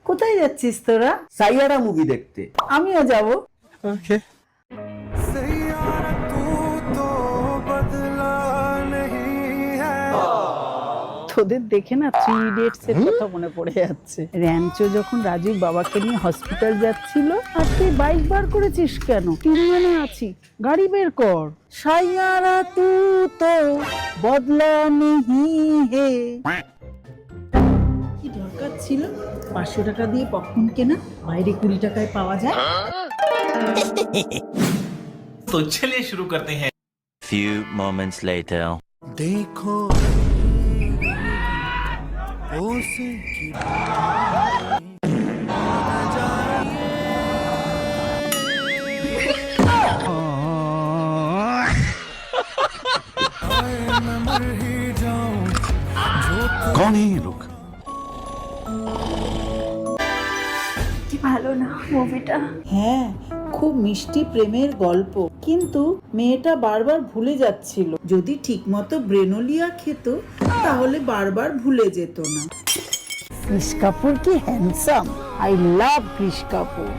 কোথায় যাচ্ছিস তোরা? সাইয়ারা মুভি দেখতে। আমিও যাব। ওকে। তোদের দেখে না 3 ইডিয়টস এর কথা মনে পড়ে যাচ্ছে। র্যাঞ্চো যখন রাজুর বাবাকে নিয়ে হসপিটাল যাচ্ছিল, আর তুই বাইক বার করেছিস কেন? তিনজনে আছি, গাড়ি বের কর। সাইয়ারা তু তো বদলা নেহি হে। কি দরকার ছিল 500 টাকা দিয়ে পপকর্ন কেনা? বাইরে 20 টাকায় পাওয়া যায়। तो चलिए शुरू करते हैं। Few moments later. देखो उसे की मैं मर ही जाऊं कौन है ये लोग? কি ভালো না মুভিটা। হ্যাঁ, খুব মিষ্টি প্রেমের গল্প, কিন্তু মেয়েটা বারবার ভুলে যাচ্ছিল। যদি ঠিকমতো ব্রেনোলিয়া খেত তাহলে বারবার ভুলে যেত না। কৃষ কাপুর কি handsome! I love Krish Kapoor.